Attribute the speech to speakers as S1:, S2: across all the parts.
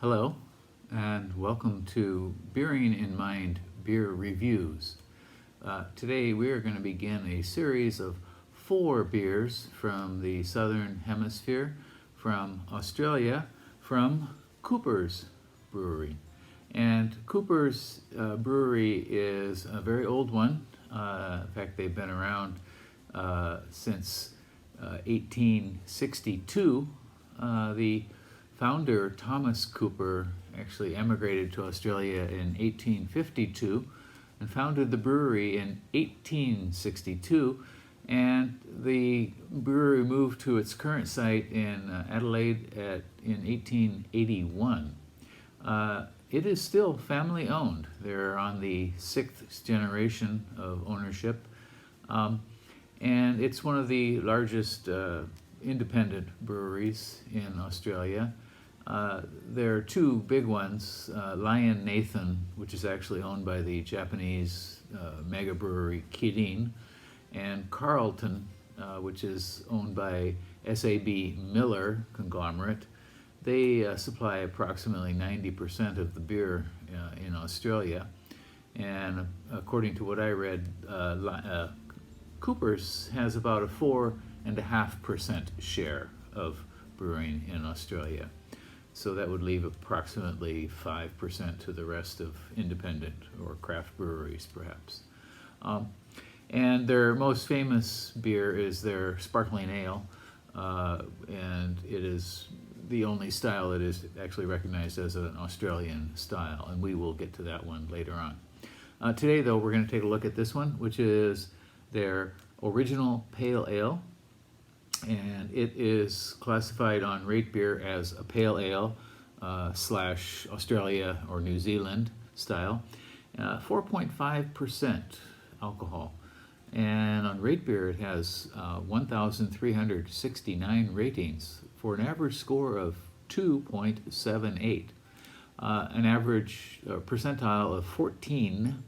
S1: Hello, and welcome to Beering in Mind Beer Reviews. Today we are going to begin a series of 4 beers from the Southern Hemisphere, from Australia, from Cooper's Brewery. And Cooper's Brewery is a very old one. In fact, they've been around since 1862. The founder, Thomas Cooper, actually emigrated to Australia in 1852 and founded the brewery in 1862, and the brewery moved to its current site in Adelaide in 1881. It is still family owned. They're on the 6th generation of ownership, and it's one of the largest independent breweries in Australia. There are 2 big ones, Lion Nathan, which is actually owned by the Japanese mega brewery Kirin, and Carlton, which is owned by SAB Miller conglomerate. They supply approximately 90% of the beer in Australia, and according to what I read, Cooper's has about a 4.5% share of brewing in Australia. So that would leave approximately 5% to the rest of independent or craft breweries, perhaps. And their most famous beer is their sparkling ale, and it is the only style that is actually recognized as an Australian style, and we will get to that one later on. Today, though, we're going to take a look at this one, which is their original pale ale. And it is classified on RateBeer as a pale ale / Australia or New Zealand style, 4.5% alcohol. And on RateBeer it has 1,369 ratings for an average score of 2.78, an average percentile of 14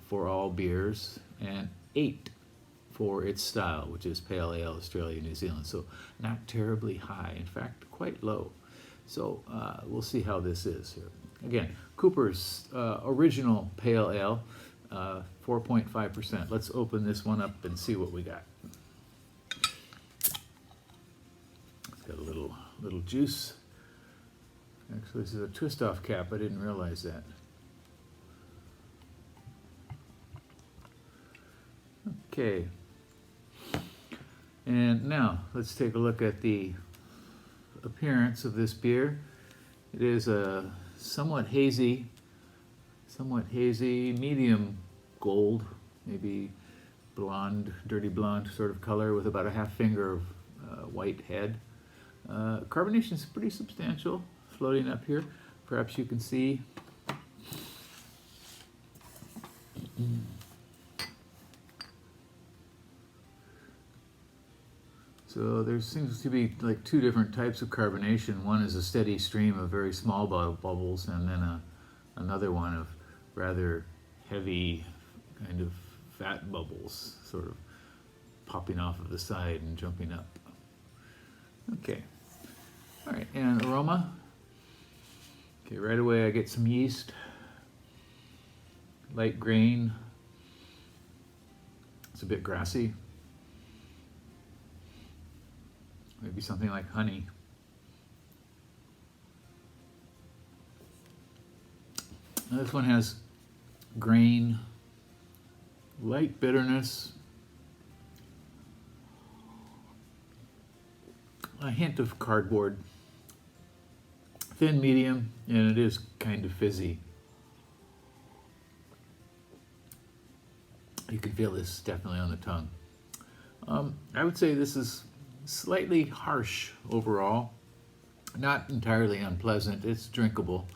S1: for all beers and 8 for its style, which is pale ale, Australia, New Zealand. So not terribly high, in fact, quite low. So we'll see how this is here. Again, Cooper's original pale ale, 4.5%. Let's open this one up and see what we got. It's got a little juice. Actually, this is a twist-off cap. I didn't realize that. Okay. And now, let's take a look at the appearance of this beer. It is a somewhat hazy, medium gold, maybe blonde, dirty blonde sort of color with about a half finger of white head. Carbonation is pretty substantial, floating up here. Perhaps you can see. So there seems to be like 2 different types of carbonation. One is a steady stream of very small bubbles, and then another one of rather heavy kind of fat bubbles, sort of popping off of the side and jumping up. Okay, all right, and aroma. Okay, right away I get some yeast, light grain. It's a bit grassy. Maybe something like honey. Now this one has grain, light bitterness, a hint of cardboard, thin medium, and it is kind of fizzy. You can feel this definitely on the tongue. I would say this is slightly harsh overall, not entirely unpleasant. It's drinkable,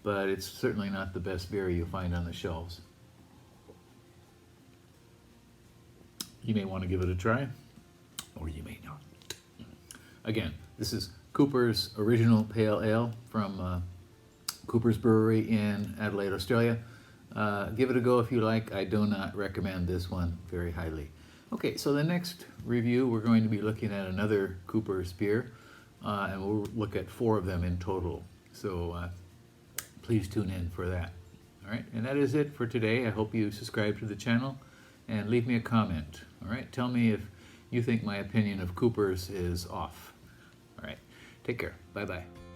S1: but it's certainly not the best beer you'll find on the shelves. You may want to give it a try, or you may not. Again, this is Cooper's original pale ale from Cooper's Brewery in Adelaide, Australia. Give it a go if you like. I do not recommend this one very highly. Okay, so the next review, we're going to be looking at another Cooper's beer, and we'll look at 4 of them in total. So please tune in for that. All right, and that is it for today. I hope you subscribe to the channel and leave me a comment. All right, tell me if you think my opinion of Coopers is off. All right, take care. Bye-bye.